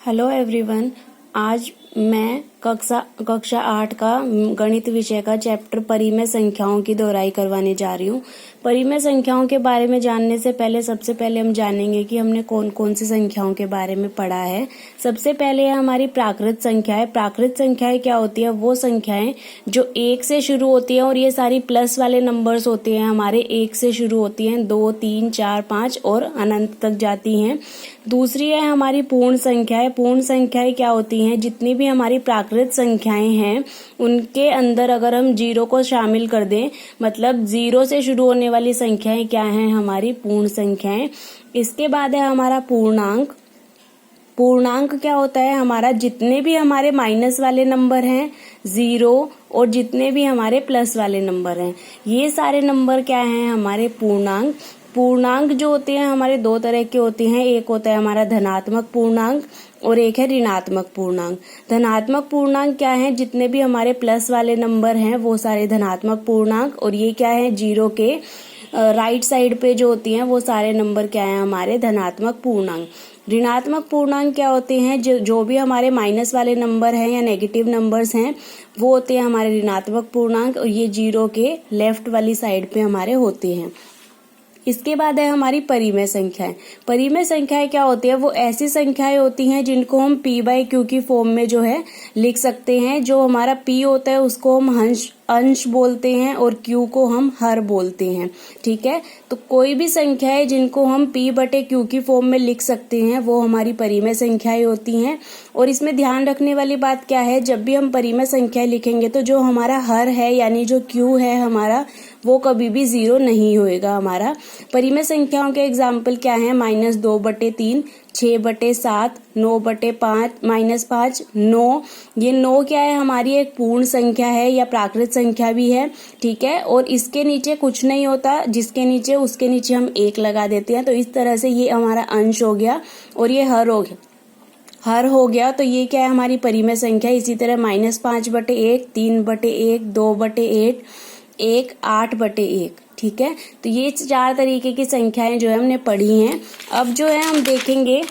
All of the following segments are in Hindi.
Hello everyone. आज मैं कक्षा 8 का गणित विषय का चैप्टर परिमेय संख्याओं की दोहराई करवाने जा रही हूँ। परिमेय संख्याओं के बारे में जानने से पहले सबसे पहले हम जानेंगे कि हमने कौन कौन सी संख्याओं के बारे में पढ़ा है। सबसे पहले है हमारी प्राकृत संख्याएं। प्राकृत संख्याएं क्या होती है? वो संख्याएं जो 1 से शुरू होती है और ये सारी प्लस वाले नंबर्स होते हैं हमारे 1 से शुरू होती हैं, 2, 3, 4, 5 और अनंत तक जाती हैं। दूसरी है हमारी पूर्ण संख्याएं। पूर्ण संख्याएं क्या होती हैं? जितनी भी हमारी प्राकृत संख्याएं हैं उनके अंदर अगर हम 0 को शामिल कर दें, मतलब 0 से शुरू होने वाली संख्याएं क्या हैं? हमारी पूर्ण संख्याएं। इसके बाद है हमारा पूर्णांक। पूर्णांक क्या होता है? हमारा जितने भी हमारे माइनस वाले नंबर हैं, 0 और जितने भी हमारे प्लस वाले नंबर हैं, ये सारे नंबर क्या हैं? हमारे पूर्णांक। पूर्णांक जो होते हैं हमारे दो तरह के होते हैं। एक होता है हमारा धनात्मक पूर्णांक और एक है ऋणात्मक पूर्णांक। धनात्मक पूर्णांक क्या है? जितने भी हमारे प्लस वाले नंबर हैं वो सारे धनात्मक पूर्णांक, और ये क्या है? 0 के राइट साइड पे जो होती हैं वो सारे नंबर क्या है? हमारे धनात्मक पूर्णांक। ऋणात्मक पूर्णांक क्या होते हैं? जो भी हमारे माइनस वाले नंबर हैं या नेगेटिव नंबर्स हैं वो होते हैं हमारे ऋणात्मक पूर्णांक, और ये 0 के लेफ्ट वाली साइड पे हमारे होते हैं। इसके बाद है हमारी परिमेय संख्याएं। परिमेय संख्याएं क्या होती है? वो ऐसी संख्याएं होती हैं जिनको हम p/q की फॉर्म में जो है लिख सकते हैं। जो हमारा p होता है उसको हम अंश बोलते हैं और q को हम हर बोलते हैं। ठीक है, तो कोई भी संख्याएं जिनको हम p/q की फॉर्म में लिख सकते हैं वो हमारी परिमेय संख्याएं होती हैं। और इसमें ध्यान रखने वाली बात क्या है? जब भी हम परिमेय संख्याएं लिखेंगे तो जो हमारा हर है यानी जो q है हमारा, वो कभी भी 0 नहीं होएगा हमारा। परिमेय संख्याओं के एग्जाम्पल क्या है? -2/3, 6/7, 9/5, -5, 9। ये 9 क्या है? हमारी एक पूर्ण संख्या है या प्राकृत संख्या भी है। ठीक है, और इसके नीचे कुछ नहीं होता, जिसके नीचे उसके नीचे हम 1 लगा देते हैं। तो इस तरह से ये हमारा अंश हो गया और ये हर हो गया। तो ये क्या है? हमारी परिमेय संख्या। इसी तरह -5/1, 3/1, 2/8, 1, 8/1। ठीक है, तो ये 4 तरीके की संख्याएं जो है हमने पढ़ी हैं। अब जो है हम देखेंगे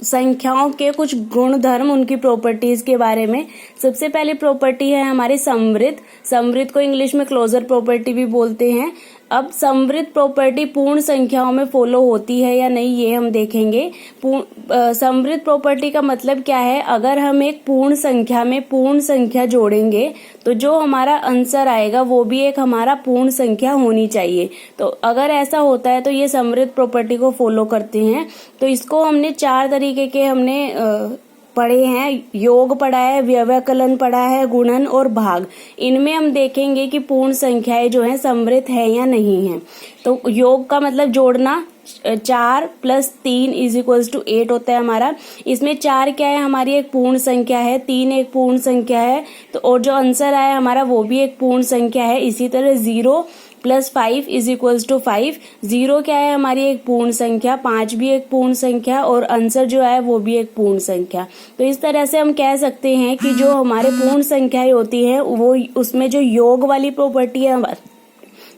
संख्याओं के कुछ गुणधर्म, उनकी प्रॉपर्टीज के बारे में। सबसे पहली प्रॉपर्टी है हमारी समवृत्त। समवृत्त को इंग्लिश में क्लोजर प्रॉपर्टी भी बोलते हैं। अब समवृत्त प्रॉपर्टी पूर्ण संख्याओं में फॉलो होती है या नहीं, ये हम देखेंगे। समवृत्त प्रॉपर्टी का मतलब क्या है? अगर हम एक पूर्ण संख्या में पूर्ण संख्या जोड़ेंगे तो जो हमारा आंसर आएगा वो भी एक हमारा पूर्ण संख्या होनी चाहिए। तो अगर ऐसा होता है तो ये समवृत्त प्रॉपर्टी को फॉलो करते हैं। तो इसको हमने 4 तरीके के पढ़े हैं। योग पढ़ा है, व्यवकलन पढ़ा है, गुणन और भाग। इनमें हम देखेंगे कि पूर्ण संख्याएं जो हैं समवृत्त है या नहीं है। तो योग का मतलब जोड़ना, 4 + 3 = 8 होता है हमारा। इसमें 4 क्या है? हमारी एक पूर्ण संख्या है, 3 एक पूर्ण संख्या है, तो और जो आंसर आया हमारा वो भी एक पूर्ण संख्या है। इसी तरह 0 + 5 = 5। 0 क्या है? हमारी एक पूर्ण संख्या, 5 भी एक पूर्ण संख्या और आंसर जो है वो भी एक पूर्ण संख्या। तो इस तरह से हम कह सकते हैं कि जो हमारे पूर्ण संख्याएं होती है वो उसमें जो योग वाली प्रॉपर्टी है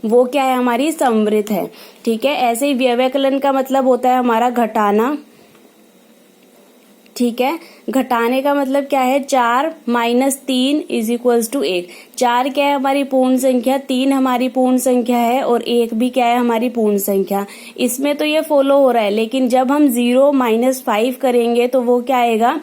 वो क्या है? हमारी समवृत्त है। ठीक है, ऐसे ही व्यवकलन का मतलब होता है हमारा घटाना। ठीक है, घटाने का मतलब क्या है? 4 - 3 = 1। 4 क्या है? हमारी पूर्ण संख्या, 3 हमारी पूर्ण संख्या है और 1 भी क्या है? हमारी पूर्ण संख्या। इसमें तो ये फॉलो हो रहा है, लेकिन जब हम 0 - 5 करेंगे तो वो क्या आएगा?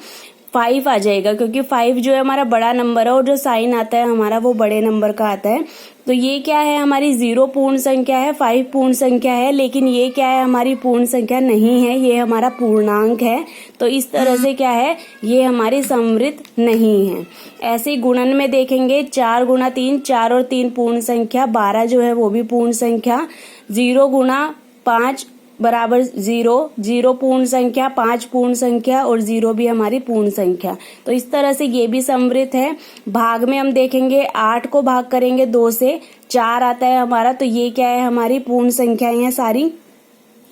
5 आ जाएगा, क्योंकि 5 जो है हमारा बड़ा नंबर है और जो साइन आता है हमारा वो बड़े नंबर का आता है। तो ये क्या है? हमारी 0 पूर्ण संख्या है, 5 पूर्ण संख्या है, लेकिन ये क्या है? हमारी पूर्ण संख्या नहीं है, ये हमारा पूर्णांक है। तो इस तरह से क्या है? ये हमारी समवृत्त नहीं है। ऐसे ही गुणन में देखेंगे, 4 × 3, 4 और 3 पूर्ण संख्या, 12 जो है वो भी पूर्ण संख्या। 0 × 5 = 0, 0 पूर्ण संख्या, 5 पूर्ण संख्या और 0 भी हमारी पूर्ण संख्या। तो इस तरह से ये भी समवृत्त है। भाग में हम देखेंगे, 8 को भाग करेंगे 2 से, 4 आता है हमारा। तो ये क्या है? हमारी पूर्ण संख्याएं हैं सारी।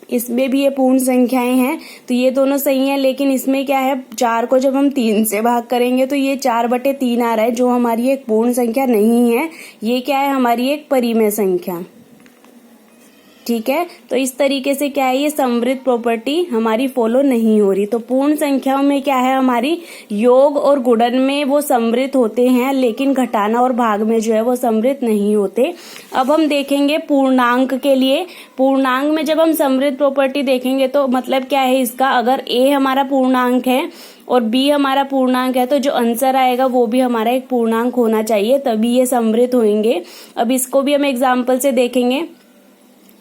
इसमें भी ये पूर्ण संख्याएं हैं, तो ये दोनों सही हैं। लेकिन इसमें क्या है? 4 को जब हम 3 से भाग करेंगे तो ये 4/3 आ रहा है, जो हमारी एक पूर्ण संख्या नहीं है। ये क्या है? हमारी एक परिमेय संख्या। ठीक है। तो इस तरीके से क्या है, ये समवृत्त प्रॉपर्टी हमारी फॉलो नहीं हो रही। तो पूर्ण संख्याओं में क्या है, हमारी योग और गुणन में वो समवृत्त होते हैं, लेकिन घटाना और भाग में जो है वो समवृत्त नहीं होते। अब हम देखेंगे पूर्णांक के लिए। पूर्णांक में जब हम समवृत्त प्रॉपर्टी देखेंगे तो मतलब क्या है इसका, अगर a हमारा पूर्णांक है और b हमारा पूर्णांक है, तो जो आंसर आएगा वो भी हमारा एक पूर्णांक होना चाहिए, तभी ये समवृत्त होंगे। अब इसको भी हम एग्जाम्पल से देखेंगे।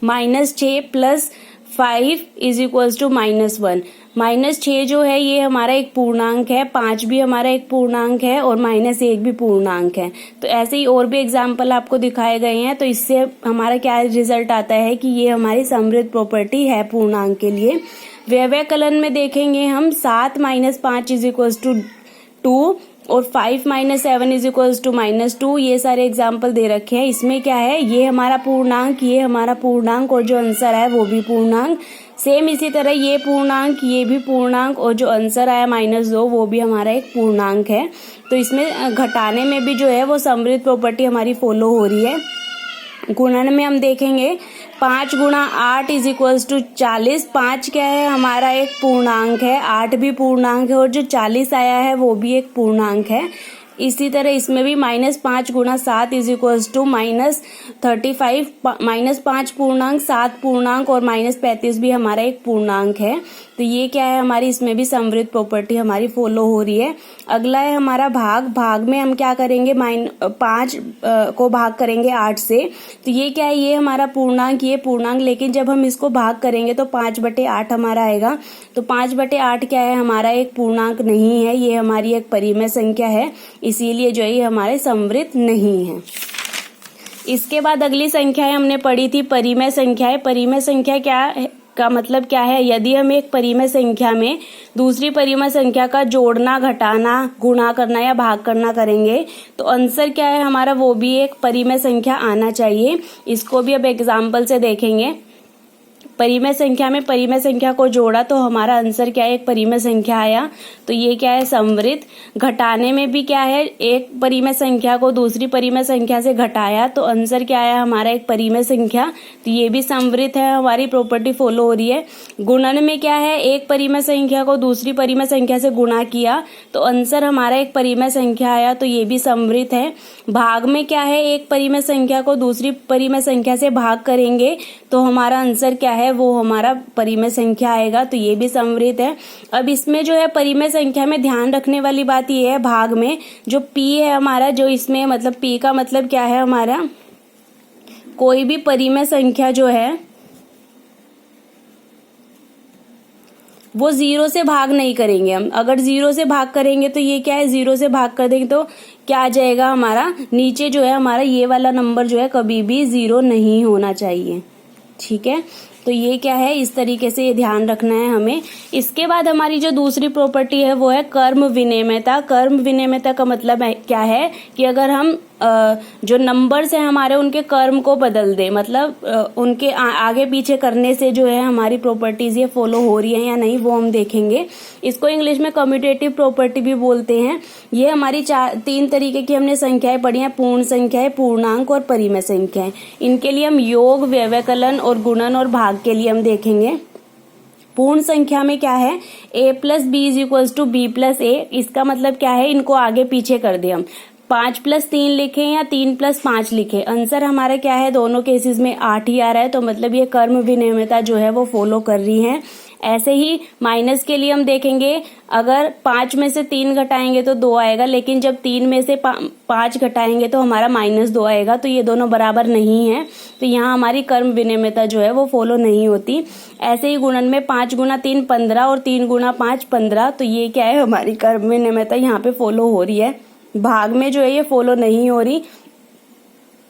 -6 + 5 = -1। -6 जो है ये हमारा एक पूर्णांक है, 5 भी हमारा एक पूर्णांक है और -1 भी पूर्णांक है। तो ऐसे ही और भी एग्जाम्पल आपको दिखाए गए हैं। तो इससे हमारा क्या रिजल्ट आता है कि ये हमारी समवृत्त प्रॉपर्टी है पूर्णांक के लिए। व्यवकलन में देखेंगे हम 7 - 5 = 2 और 5 - 7 = -2। ये सारे एग्जाम्पल दे रखे हैं। इसमें क्या है, ये हमारा पूर्णांक, ये हमारा पूर्णांक और जो आंसर है वो भी पूर्णांक। सेम इसी तरह ये पूर्णांक, ये भी पूर्णांक और जो आंसर आया -2 वो भी हमारा एक पूर्णांक है। तो इसमें घटाने में भी जो है वो समवृत्त प्रॉपर्टी हमारी फॉलो हो रही है। गुणन में हम देखेंगे 5 × 8 = 40। 5 क्या है, हमारा एक पूर्णांक है, 8 भी पूर्णांक है और जो 40 आया है वो भी एक पूर्णांक है। इसी तरह इसमें भी -5 × 7 = -35। -5 पूर्णांक, 7 पूर्णांक और -35 भी हमारा एक पूर्णांक है। तो ये क्या है, हमारी इसमें भी समवृत्त प्रॉपर्टी हमारी फॉलो हो रही है। अगला है हमारा भाग। भाग में हम क्या करेंगे, 5 को भाग करेंगे 8 से। तो ये क्या है, ये हमारा पूर्णांक, ये पूर्णांक, लेकिन जब हम इसको भाग करेंगे तो 5/8 हमारा आएगा। तो 5/8 क्या है, हमारा एक पूर्णांक नहीं है, ये हमारी एक परिमेय संख्या है, इसीलिए जो है ये हमारे समवृत्त नहीं है। इसके बाद अगली संख्याएं हमने पढ़ी थी परिमेय संख्याएं। परिमेय संख्या क्या है का मतलब क्या है, यदि हम एक परिमेय संख्या में दूसरी परिमेय संख्या का जोड़ना, घटाना, गुणा करना या भाग करना करेंगे तो आंसर क्या है हमारा, वो भी एक परिमेय संख्या आना चाहिए। इसको भी अब एग्जाम्पल से देखेंगे। परिमेय संख्या में परिमेय संख्या को जोड़ा तो हमारा आंसर क्या है, एक परिमेय संख्या आया। तो ये क्या है, समवृत्त। घटाने में भी क्या है, एक परिमेय संख्या को दूसरी परिमेय संख्या से घटाया तो आंसर क्या आया हमारा, एक परिमेय संख्या। तो ये भी समवृत्त है, हमारी प्रॉपर्टी फॉलो हो रही है। गुणन में क्या है, एक परिमेय संख्या को दूसरी परिमेय संख्या से गुणा किया तो आंसर हमारा एक परिमेय संख्या आया, तो ये भी समवृत्त है। भाग में क्या है, एक परिमेय संख्या को दूसरी परिमेय संख्या से भाग करेंगे तो हमारा आंसर क्या है, वो हमारा परिमेय संख्या आएगा, तो ये भी समवृत्त है। अब इसमें जो है परिमेय संख्या में ध्यान रखने वाली बात ये है, भाग में जो p है हमारा, जो इसमें मतलब p का मतलब क्या है हमारा, कोई भी परिमेय संख्या जो है वो 0 से भाग नहीं करेंगे हम। अगर 0 से भाग करेंगे तो ये क्या है, 0 से भाग कर देंगे तो क्या आ जाएगा हमारा, नीचे जो है हमारा ये वाला नंबर जो है कभी भी 0 नहीं होना चाहिए, ठीक है। तो ये क्या है, इस तरीके से ये ध्यान रखना है हमें। इसके बाद हमारी जो दूसरी प्रॉपर्टी है वो है कर्म विनिमयता। कर्म विनिमयता का मतलब है क्या है कि अगर हम जो नंबर्स हैं हमारे उनके कर्म को बदल दे, मतलब उनके आगे पीछे करने से जो है हमारी प्रॉपर्टीज ये फॉलो हो रही है या नहीं, वो हम देखेंगे। इसको इंग्लिश में कम्यूटेटिव प्रॉपर्टी भी बोलते हैं। ये हमारी 3 तरीके की हमने संख्याएं पढ़ी हैं, पूर्ण संख्याएं, पूर्णांक और परिमेय संख्याएं। इनके लिए हम योग, व्यवकलन और गुणन और भाग के लिए हम देखेंगे। पूर्ण संख्या में क्या है, a + b = b + a। इसका मतलब क्या है, इनको आगे पीछे कर दे हम, 5 + 3 लिखें या 3 + 5 लिखें, आंसर हमारा क्या है, दोनों केसेस में 8 ही आ रहा है। तो मतलब ये कर्म विनिमयता जो है वो फॉलो कर रही है। ऐसे ही माइनस के लिए हम देखेंगे, अगर 5 में से 3 घटाएंगे तो 2 आएगा, लेकिन जब 3 में से 5 घटाएंगे तो हमारा -2 आएगा। तो ये दोनों बराबर नहीं है, तो यहाँ हमारी कर्म विनिमयता जो है वो फॉलो नहीं होती। ऐसे ही गुणन में 5 × 3 15 और 3 × 5 15। तो ये क्या है, हमारी कर्म विनिमयता यहाँ पे फॉलो हो रही है। भाग में जो है ये फॉलो नहीं हो रही।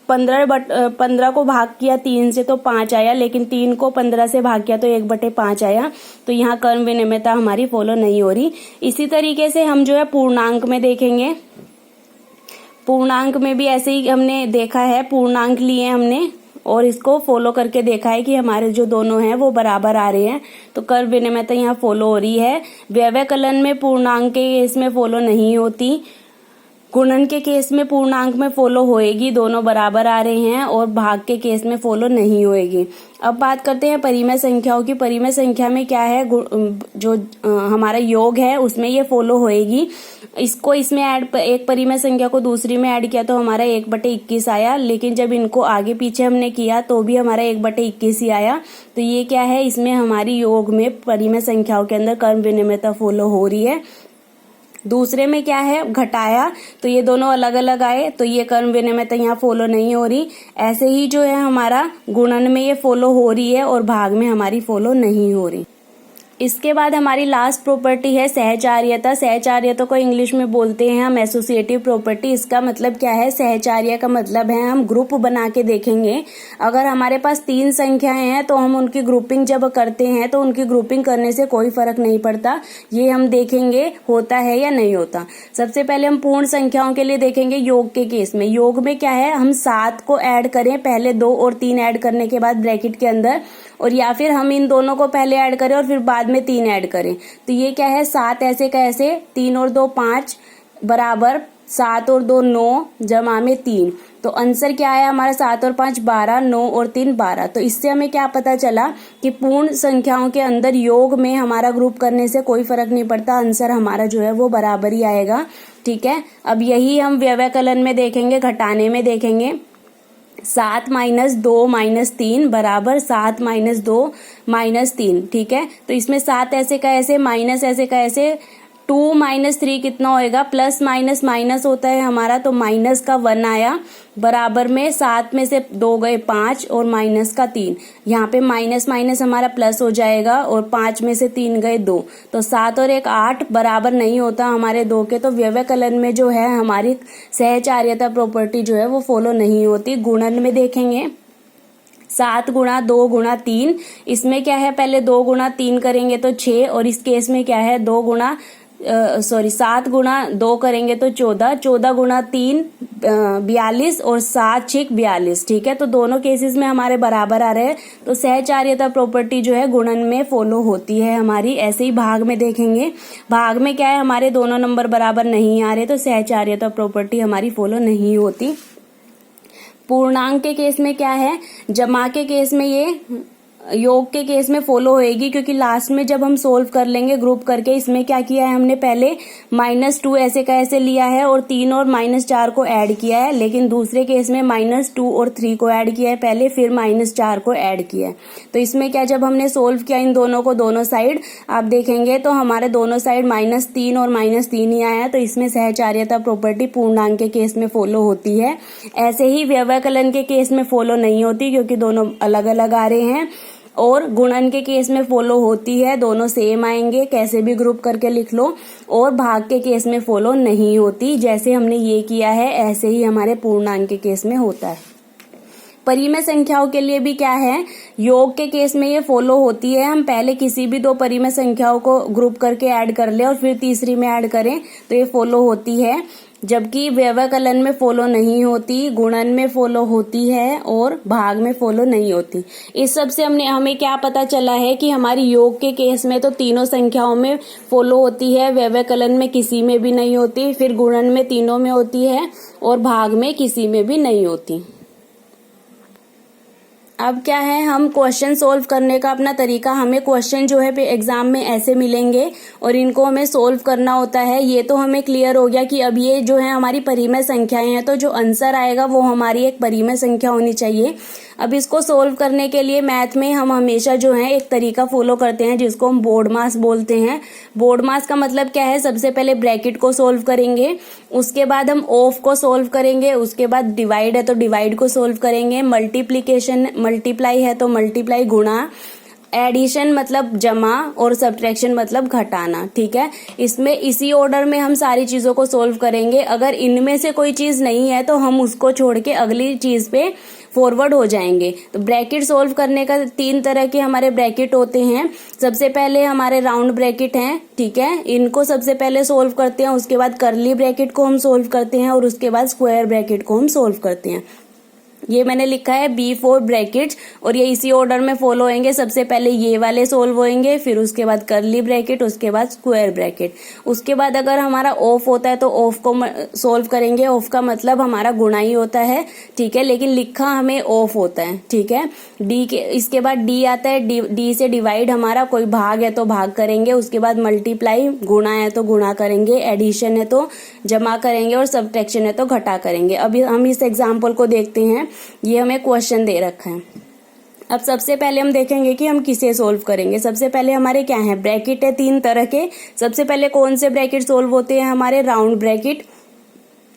15 को भाग किया 3 से तो 5 आया, लेकिन 3 को 15 से भाग किया तो 1/5 आया। तो यहाँ कर्म विनिमयता हमारी फॉलो नहीं हो रही। इसी तरीके से हम जो है पूर्णांक में देखेंगे। पूर्णांक में भी ऐसे ही हमने देखा है, पूर्णांक लिए हमने और इसको फॉलो करके देखा है कि हमारे जो दोनों हैं वो बराबर आ रहे हैं, तो कर्म विनिमयता यहाँ फॉलो हो रही है। व्यवकलन में पूर्णांक के इसमें फॉलो नहीं होती। गुणन के केस में पूर्णांक में फॉलो होएगी, दोनों बराबर आ रहे हैं, और भाग के केस में फॉलो नहीं होएगी। अब बात करते हैं परिमेय संख्याओं की। परिमेय संख्या में क्या है, जो हमारा योग है उसमें ये फॉलो होएगी। इसको इसमें ऐड, एक परिमेय संख्या को दूसरी में ऐड किया तो हमारा 1/21 आया, लेकिन जब इनको आगे पीछे हमने किया तो भी हमारा 1/21 ही आया। तो ये क्या है, इसमें हमारी योग में परिमेय संख्याओं के अंदर कर्म विनिमयता फॉलो हो रही है। दूसरे में क्या है, घटाया, तो ये दोनों अलग अलग आए, तो ये कर्म विनिमयता यहाँ फॉलो नहीं हो रही। ऐसे ही जो है हमारा गुणन में ये फॉलो हो रही है और भाग में हमारी फॉलो नहीं हो रही। इसके बाद हमारी लास्ट प्रॉपर्टी है सहचार्यता। सहचार्यता को इंग्लिश में बोलते हैं हम एसोसिएटिव प्रॉपर्टी। इसका मतलब क्या है, सहचार्य का मतलब है हम ग्रुप बना के देखेंगे। अगर हमारे पास 3 संख्याएं हैं तो हम उनकी ग्रुपिंग जब करते हैं तो उनकी ग्रुपिंग करने से कोई फर्क नहीं पड़ता, ये हम देखेंगे होता है या नहीं होता। सबसे पहले हम पूर्ण संख्याओं के लिए देखेंगे योग के केस में। योग में क्या है, हम 7 को ऐड करें, पहले 2 और 3 ऐड करने के बाद ब्रैकेट के अंदर, और या फिर हम इन दोनों को पहले ऐड करें और फिर बाद में 3 ऐड करें। तो ये क्या है, 7 ऐसे का ऐसे, 3 और 2 5 बराबर 7 और 2 9 जमा में 3। तो आंसर क्या आया हमारा, 7 और 5 12, 9 और 3 12। तो इससे हमें क्या पता चला कि पूर्ण संख्याओं के अंदर योग में हमारा ग्रुप करने से कोई फर्क नहीं पड़ता, आंसर हमारा जो है वो बराबर ही आएगा। ठीक है, अब यही हम व्यवकलन में देखेंगे, घटाने में देखेंगे। 7 - 2 - 3 बराबर 7 - 2 - 3। ठीक है, तो इसमें 7 ऐसे का ऐसे, माइनस ऐसे का ऐसे, 2 - 3 कितना होएगा, प्लस माइनस माइनस होता है हमारा, तो माइनस का 1 आया, बराबर में 7 में से 2 गए 5 और माइनस का 3। यहाँ पे माइनस माइनस हमारा प्लस हो जाएगा और 5 में से 3 गए 2, तो 7 और 1 8 बराबर नहीं होता हमारे 2 के। तो व्यवकलन में जो है हमारी सहचार्यता प्रॉपर्टी जो है वो फॉलो नहीं होती। गुणन में देखेंगे 7 × 2 × 3, इसमें क्या है, पहले 2 × 3 करेंगे तो 6, और इस केस में क्या है 7 × 2 करेंगे तो 14, 14 × 3 42 और 7 6 42। ठीक है, तो दोनों केसेस में हमारे बराबर आ रहे हैं, तो सहचार्यता प्रॉपर्टी जो है गुणन में फॉलो होती है हमारी। ऐसे ही भाग में देखेंगे, भाग में क्या है, हमारे दोनों नंबर बराबर नहीं आ रहे, तो सहचार्यता प्रॉपर्टी हमारी फॉलो नहीं होती। पूर्णांक के केस में क्या है, जमा के केस में ये योग के केस में फॉलो होएगी, क्योंकि लास्ट में जब हम सोल्व कर लेंगे ग्रुप करके, इसमें क्या किया है हमने, पहले -2 ऐसे का ऐसे लिया है और 3 और -4 को ऐड किया है, लेकिन दूसरे केस में -2 और 3 को ऐड किया है पहले, फिर -4 को ऐड किया है। तो इसमें क्या, जब हमने सोल्व किया इन दोनों को, दोनों साइड आप देखेंगे तो हमारे दोनों साइड -3 और -3 ही आया, तो इसमें सहचार्यता प्रॉपर्टी पूर्णांक के केस में फॉलो होती है। ऐसे ही व्यवकलन के केस में फॉलो नहीं होती, क्योंकि दोनों अलग अलग आ रहे हैं, और गुणन के केस में फॉलो होती है, दोनों सेम आएंगे, कैसे भी ग्रुप करके लिख लो। और भाग के केस में फॉलो नहीं होती, जैसे हमने ये किया है ऐसे ही हमारे पूर्णांक के केस में होता है। परिमेय संख्याओं के लिए भी क्या है, योग के केस में ये फॉलो होती है, हम पहले किसी भी 2 परिमेय संख्याओं को ग्रुप करके ऐड कर ले और फिर तीसरी में ऐड करें तो ये फॉलो होती है, जबकि व्यवकलन में फॉलो नहीं होती, गुणन में फॉलो होती है और भाग में फॉलो नहीं होती। इस सब से हमें क्या पता चला है कि हमारी योग के केस में तो तीनों संख्याओं में फॉलो होती है, व्यवकलन में किसी में भी नहीं होती, फिर गुणन में तीनों में होती है और भाग में किसी में भी नहीं होती। अब क्या है, हम क्वेश्चन सोल्व करने का अपना तरीका, हमें क्वेश्चन जो है एग्जाम में ऐसे मिलेंगे और इनको हमें सोल्व करना होता है। ये तो हमें क्लियर हो गया कि अब ये जो है हमारी परिमेय संख्याएं हैं, तो जो आंसर आएगा वो हमारी एक परिमेय संख्या होनी चाहिए। अब इसको सोल्व करने के लिए मैथ में हम हमेशा जो है एक तरीका फॉलो करते हैं जिसको हम बोर्ड मास बोलते हैं। बोर्ड मास का मतलब क्या है, सबसे पहले ब्रैकेट को सोल्व करेंगे, उसके बाद हम ऑफ को सोल्व करेंगे, उसके बाद डिवाइड है तो डिवाइड को सोल्व करेंगे, मल्टीप्लाई है तो मल्टीप्लाई, गुणा, एडिशन मतलब जमा और सब्ट्रैक्शन मतलब घटाना। ठीक है, इसमें इसी ऑर्डर में हम सारी चीजों को सोल्व करेंगे। अगर इनमें से कोई चीज नहीं है तो हम उसको छोड़ के अगली चीज पे फॉरवर्ड हो जाएंगे। तो ब्रैकेट सोल्व करने का 3 तरह के हमारे ब्रैकेट होते हैं। सबसे पहले हमारे राउंड ब्रैकेट हैं, ठीक है, इनको सबसे पहले सोल्व करते हैं, उसके बाद कर्ली ब्रैकेट को हम सोल्व करते हैं और उसके बाद स्क्वायर ब्रैकेट को हम सोल्व करते हैं। ये मैंने लिखा है B4 ब्रैकेट्स और ये इसी ऑर्डर में फॉलो होंगे। सबसे पहले ये वाले सोल्व होंगे, फिर उसके बाद कर्ली ब्रैकेट, उसके बाद स्क्वायर ब्रैकेट। उसके बाद अगर हमारा ऑफ होता है तो ऑफ को सोल्व करेंगे। ऑफ का मतलब हमारा गुणा ही होता है, ठीक है, लेकिन लिखा हमें ऑफ होता है, ठीक है। डी के इसके बाद डी आता है, डी से डिवाइड, हमारा कोई भाग है तो भाग करेंगे। उसके बाद मल्टीप्लाई, गुणा है तो गुणा करेंगे, एडिशन है तो जमा करेंगे और सब्ट्रैक्शन है तो घटा करेंगे। अभी हम इस एग्जाम्पल को देखते हैं। ये हमें क्वेश्चन दे रखा है। अब सबसे पहले हम देखेंगे कि हम किसे सोल्व करेंगे। सबसे पहले हमारे क्या है, ब्रैकेट है 3 तरह के। सबसे पहले कौन से ब्रैकेट सोल्व होते हैं, हमारे राउंड ब्रैकेट।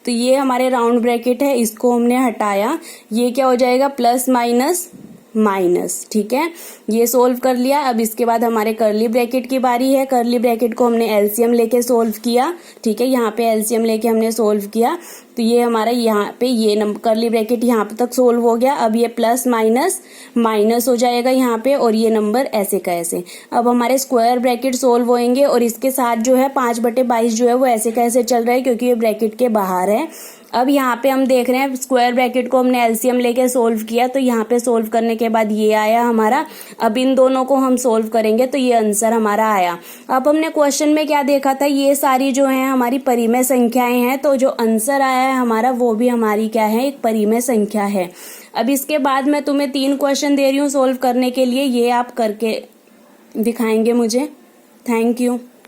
तो ये हमारे राउंड ब्रैकेट है, इसको हमने हटाया। ये क्या हो जाएगा, प्लस माइनस माइनस, ठीक है, ये सोल्व कर लिया। अब इसके बाद हमारे कर्ली ब्रैकेट की बारी है। कर्ली ब्रैकेट को हमने एलसीएम लेके सोल्व किया, ठीक है, यहाँ पे एलसीएम लेके हमने सोल्व किया। तो ये हमारा यहाँ पे ये नंबर कर्ली ब्रैकेट यहाँ पे तक सोल्व हो गया। अब ये प्लस माइनस माइनस हो जाएगा यहाँ पे, और ये नंबर ऐसे का ऐसे। अब हमारे स्क्वायर ब्रैकेट सोल्व होंगे और इसके साथ जो है 5/22 जो है वो ऐसे का ऐसे चल रहा है क्योंकि ये ब्रैकेट के बाहर है। अब यहाँ पे हम देख रहे हैं स्क्वायर ब्रैकेट को हमने एलसीएम लेके सोल्व किया, तो यहाँ पे सोल्व करने के बाद ये आया हमारा। अब इन दोनों को हम सोल्व करेंगे तो ये आंसर हमारा आया। अब हमने क्वेश्चन में क्या देखा था, ये सारी जो है हमारी परिमेय संख्याएं हैं, तो जो आंसर आया है हमारा वो भी हमारी क्या है, एक परिमेय संख्या है। अब इसके बाद मैं तुम्हें 3 क्वेश्चन दे रही हूँ सोल्व करने के लिए, ये आप करके दिखाएंगे मुझे। Thank you.